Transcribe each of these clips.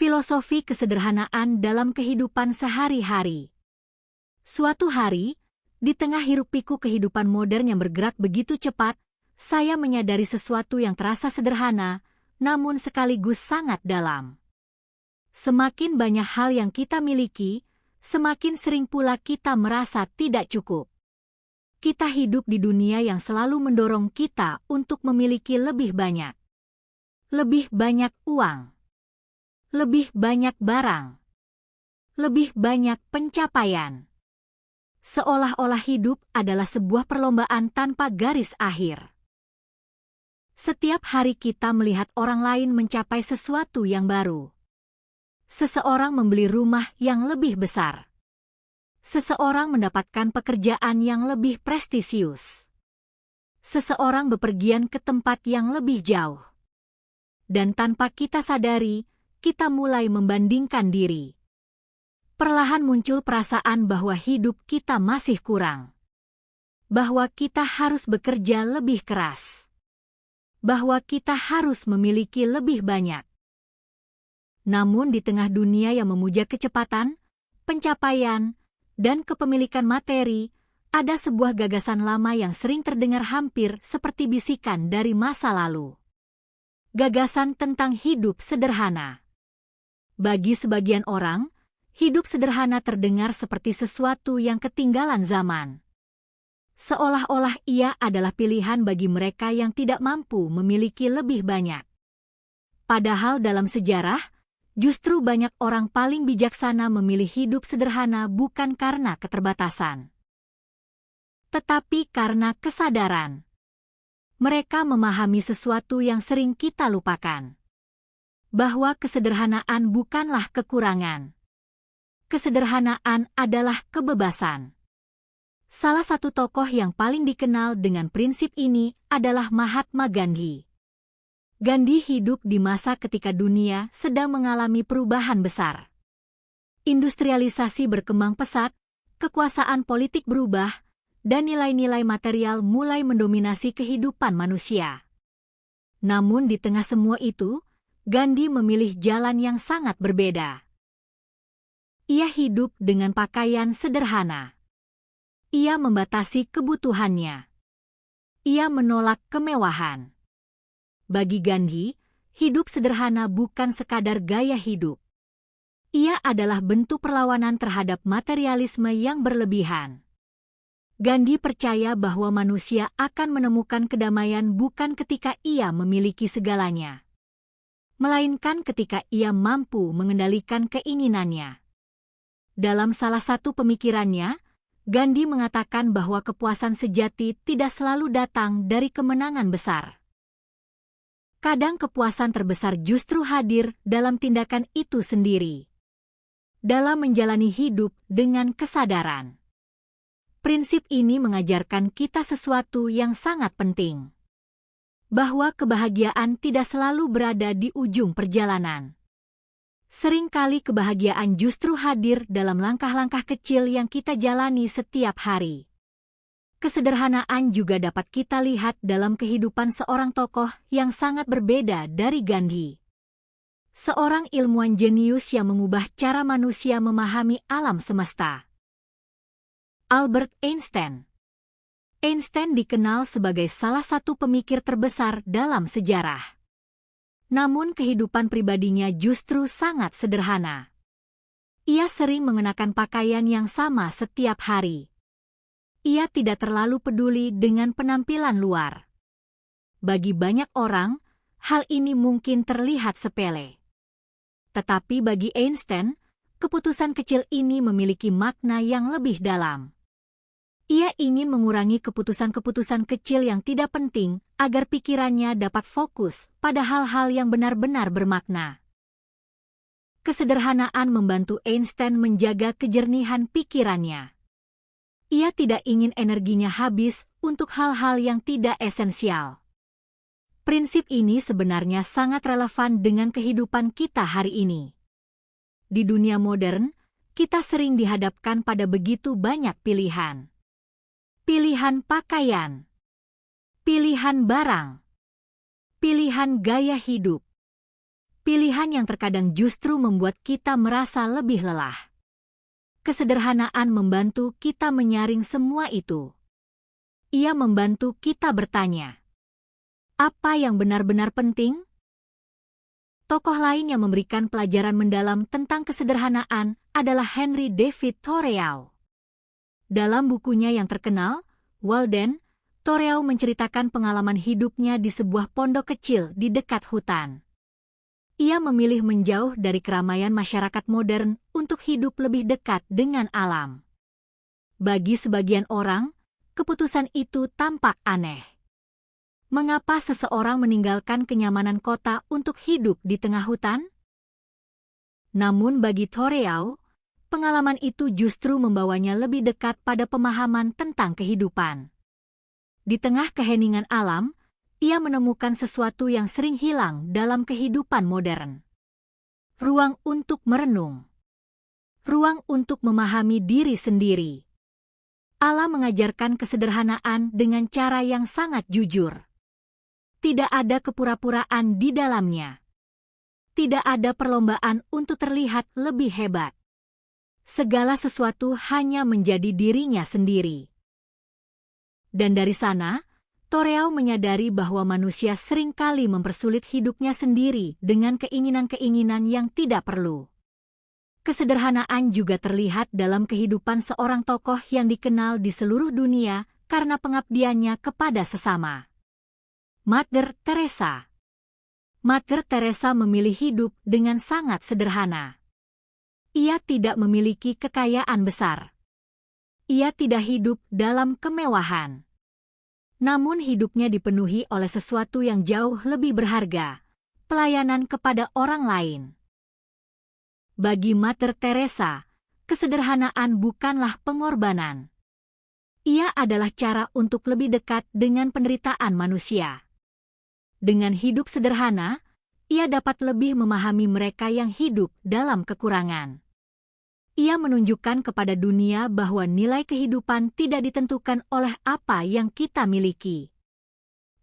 Filosofi kesederhanaan dalam kehidupan sehari-hari. Suatu hari, di tengah hiruk-pikuk kehidupan modern yang bergerak begitu cepat, saya menyadari sesuatu yang terasa sederhana, namun sekaligus sangat dalam. Semakin banyak hal yang kita miliki, semakin sering pula kita merasa tidak cukup. Kita hidup di dunia yang selalu mendorong kita untuk memiliki lebih banyak. Lebih banyak uang. Lebih banyak barang. Lebih banyak pencapaian. Seolah-olah hidup adalah sebuah perlombaan tanpa garis akhir. Setiap hari kita melihat orang lain mencapai sesuatu yang baru. Seseorang membeli rumah yang lebih besar. Seseorang mendapatkan pekerjaan yang lebih prestisius. Seseorang bepergian ke tempat yang lebih jauh. Dan tanpa kita sadari, kita mulai membandingkan diri. Perlahan muncul perasaan bahwa hidup kita masih kurang. Bahwa kita harus bekerja lebih keras. Bahwa kita harus memiliki lebih banyak. Namun di tengah dunia yang memuja kecepatan, pencapaian, dan kepemilikan materi, ada sebuah gagasan lama yang sering terdengar hampir seperti bisikan dari masa lalu. Gagasan tentang hidup sederhana. Bagi sebagian orang, hidup sederhana terdengar seperti sesuatu yang ketinggalan zaman. Seolah-olah ia adalah pilihan bagi mereka yang tidak mampu memiliki lebih banyak. Padahal dalam sejarah, justru banyak orang paling bijaksana memilih hidup sederhana bukan karena keterbatasan, tetapi karena kesadaran. Mereka memahami sesuatu yang sering kita lupakan. Bahwa kesederhanaan bukanlah kekurangan. Kesederhanaan adalah kebebasan. Salah satu tokoh yang paling dikenal dengan prinsip ini adalah Mahatma Gandhi. Gandhi hidup di masa ketika dunia sedang mengalami perubahan besar. Industrialisasi berkembang pesat, kekuasaan politik berubah, dan nilai-nilai material mulai mendominasi kehidupan manusia. Namun di tengah semua itu, Gandhi memilih jalan yang sangat berbeda. Ia hidup dengan pakaian sederhana. Ia membatasi kebutuhannya. Ia menolak kemewahan. Bagi Gandhi, hidup sederhana bukan sekadar gaya hidup. Ia adalah bentuk perlawanan terhadap materialisme yang berlebihan. Gandhi percaya bahwa manusia akan menemukan kedamaian bukan ketika ia memiliki segalanya, melainkan ketika ia mampu mengendalikan keinginannya. Dalam salah satu pemikirannya, Gandhi mengatakan bahwa kepuasan sejati tidak selalu datang dari kemenangan besar. Kadang kepuasan terbesar justru hadir dalam tindakan itu sendiri. Dalam menjalani hidup dengan kesadaran. Prinsip ini mengajarkan kita sesuatu yang sangat penting. Bahwa kebahagiaan tidak selalu berada di ujung perjalanan. Seringkali kebahagiaan justru hadir dalam langkah-langkah kecil yang kita jalani setiap hari. Kesederhanaan juga dapat kita lihat dalam kehidupan seorang tokoh yang sangat berbeda dari Gandhi. Seorang ilmuwan jenius yang mengubah cara manusia memahami alam semesta. Albert Einstein. Einstein dikenal sebagai salah satu pemikir terbesar dalam sejarah. Namun kehidupan pribadinya justru sangat sederhana. Ia sering mengenakan pakaian yang sama setiap hari. Ia tidak terlalu peduli dengan penampilan luar. Bagi banyak orang, hal ini mungkin terlihat sepele. Tetapi bagi Einstein, keputusan kecil ini memiliki makna yang lebih dalam. Ia ingin mengurangi keputusan-keputusan kecil yang tidak penting agar pikirannya dapat fokus pada hal-hal yang benar-benar bermakna. Kesederhanaan membantu Einstein menjaga kejernihan pikirannya. Ia tidak ingin energinya habis untuk hal-hal yang tidak esensial. Prinsip ini sebenarnya sangat relevan dengan kehidupan kita hari ini. Di dunia modern, kita sering dihadapkan pada begitu banyak pilihan. Pilihan pakaian, pilihan barang, pilihan gaya hidup, Pilihan yang terkadang justru membuat kita merasa lebih lelah. Kesederhanaan membantu kita menyaring semua itu. Ia membantu kita bertanya, apa yang benar-benar penting? Tokoh lain yang memberikan pelajaran mendalam tentang kesederhanaan adalah Henry David Thoreau. Dalam bukunya yang terkenal, Walden, Thoreau menceritakan pengalaman hidupnya di sebuah pondok kecil di dekat hutan. Ia memilih menjauh dari keramaian masyarakat modern untuk hidup lebih dekat dengan alam. Bagi sebagian orang, keputusan itu tampak aneh. Mengapa seseorang meninggalkan kenyamanan kota untuk hidup di tengah hutan? Namun bagi Thoreau, pengalaman itu justru membawanya lebih dekat pada pemahaman tentang kehidupan. Di tengah keheningan alam, ia menemukan sesuatu yang sering hilang dalam kehidupan modern. Ruang untuk merenung. Ruang untuk memahami diri sendiri. Allah mengajarkan kesederhanaan dengan cara yang sangat jujur. Tidak ada kepura-puraan di dalamnya. Tidak ada perlombaan untuk terlihat lebih hebat. Segala sesuatu hanya menjadi dirinya sendiri. Dan dari sana, Thoreau menyadari bahwa manusia seringkali mempersulit hidupnya sendiri dengan keinginan-keinginan yang tidak perlu. Kesederhanaan juga terlihat dalam kehidupan seorang tokoh yang dikenal di seluruh dunia karena pengabdiannya kepada sesama. Mother Teresa. Mother Teresa memilih hidup dengan sangat sederhana. Ia tidak memiliki kekayaan besar. Ia tidak hidup dalam kemewahan. Namun hidupnya dipenuhi oleh sesuatu yang jauh lebih berharga, pelayanan kepada orang lain. Bagi Mother Teresa, kesederhanaan bukanlah pengorbanan. Ia adalah cara untuk lebih dekat dengan penderitaan manusia. Dengan hidup sederhana, ia dapat lebih memahami mereka yang hidup dalam kekurangan. Ia menunjukkan kepada dunia bahwa nilai kehidupan tidak ditentukan oleh apa yang kita miliki,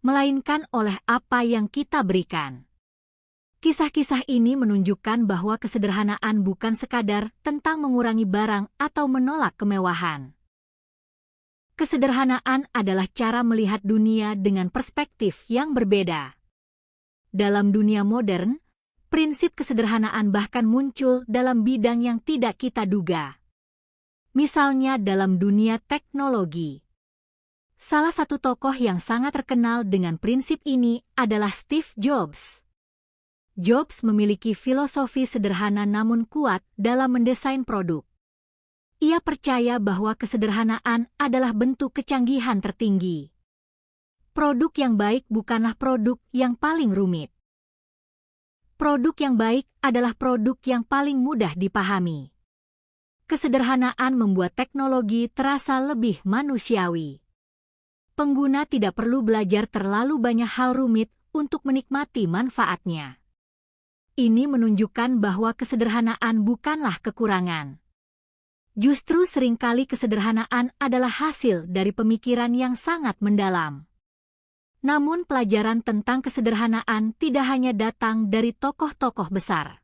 melainkan oleh apa yang kita berikan. Kisah-kisah ini menunjukkan bahwa kesederhanaan bukan sekadar tentang mengurangi barang atau menolak kemewahan. Kesederhanaan adalah cara melihat dunia dengan perspektif yang berbeda. Dalam dunia modern, prinsip kesederhanaan bahkan muncul dalam bidang yang tidak kita duga. Misalnya dalam dunia teknologi. Salah satu tokoh yang sangat terkenal dengan prinsip ini adalah Steve Jobs. Jobs memiliki filosofi sederhana namun kuat dalam mendesain produk. Ia percaya bahwa kesederhanaan adalah bentuk kecanggihan tertinggi. Produk yang baik bukanlah produk yang paling rumit. Produk yang baik adalah produk yang paling mudah dipahami. Kesederhanaan membuat teknologi terasa lebih manusiawi. Pengguna tidak perlu belajar terlalu banyak hal rumit untuk menikmati manfaatnya. Ini menunjukkan bahwa kesederhanaan bukanlah kekurangan. Justru seringkali kesederhanaan adalah hasil dari pemikiran yang sangat mendalam. Namun pelajaran tentang kesederhanaan tidak hanya datang dari tokoh-tokoh besar.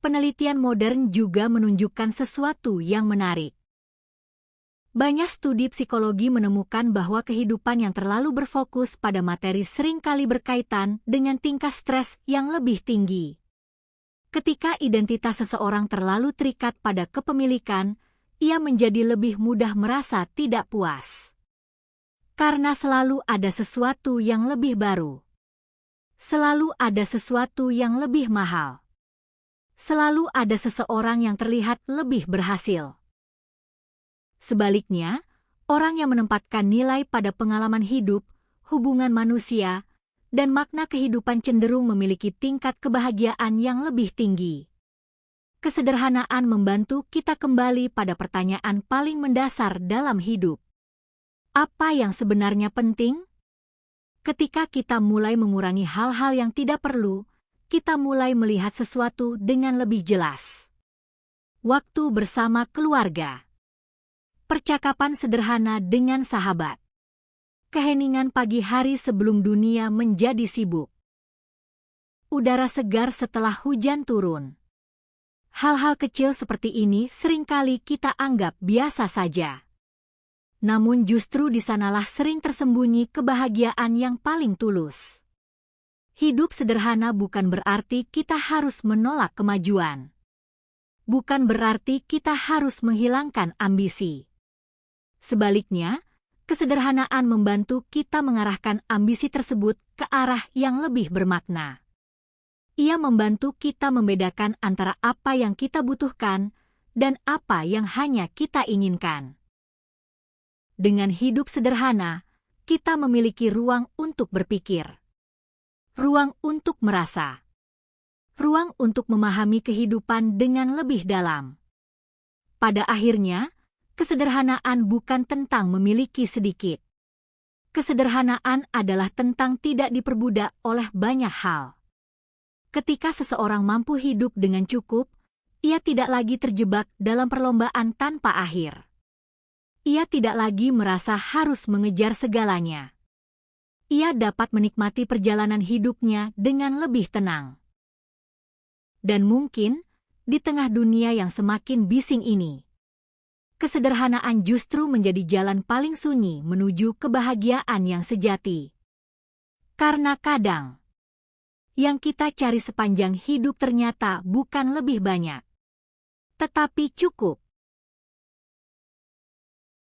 Penelitian modern juga menunjukkan sesuatu yang menarik. Banyak studi psikologi menemukan bahwa kehidupan yang terlalu berfokus pada materi seringkali berkaitan dengan tingkat stres yang lebih tinggi. Ketika identitas seseorang terlalu terikat pada kepemilikan, ia menjadi lebih mudah merasa tidak puas. Karena selalu ada sesuatu yang lebih baru. Selalu ada sesuatu yang lebih mahal. Selalu ada seseorang yang terlihat lebih berhasil. Sebaliknya, orang yang menempatkan nilai pada pengalaman hidup, hubungan manusia, dan makna kehidupan cenderung memiliki tingkat kebahagiaan yang lebih tinggi. Kesederhanaan membantu kita kembali pada pertanyaan paling mendasar dalam hidup. Apa yang sebenarnya penting? Ketika kita mulai mengurangi hal-hal yang tidak perlu, kita mulai melihat sesuatu dengan lebih jelas. Waktu bersama keluarga. Percakapan sederhana dengan sahabat. Keheningan pagi hari sebelum dunia menjadi sibuk. udara segar setelah hujan turun. Hal-hal kecil seperti ini seringkali kita anggap biasa saja. Namun justru di sanalah sering tersembunyi kebahagiaan yang paling tulus. Hidup sederhana bukan berarti kita harus menolak kemajuan. Bukan berarti kita harus menghilangkan ambisi. Sebaliknya, kesederhanaan membantu kita mengarahkan ambisi tersebut ke arah yang lebih bermakna. Ia membantu kita membedakan antara apa yang kita butuhkan dan apa yang hanya kita inginkan. Dengan hidup sederhana, kita memiliki ruang untuk berpikir, ruang untuk merasa, ruang untuk memahami kehidupan dengan lebih dalam. Pada akhirnya, kesederhanaan bukan tentang memiliki sedikit. Kesederhanaan adalah tentang tidak diperbudak oleh banyak hal. Ketika seseorang mampu hidup dengan cukup, ia tidak lagi terjebak dalam perlombaan tanpa akhir. Ia tidak lagi merasa harus mengejar segalanya. Ia dapat menikmati perjalanan hidupnya dengan lebih tenang. Dan mungkin, di tengah dunia yang semakin bising ini, kesederhanaan justru menjadi jalan paling sunyi menuju kebahagiaan yang sejati. Karena kadang, yang kita cari sepanjang hidup ternyata bukan lebih banyak, tetapi cukup.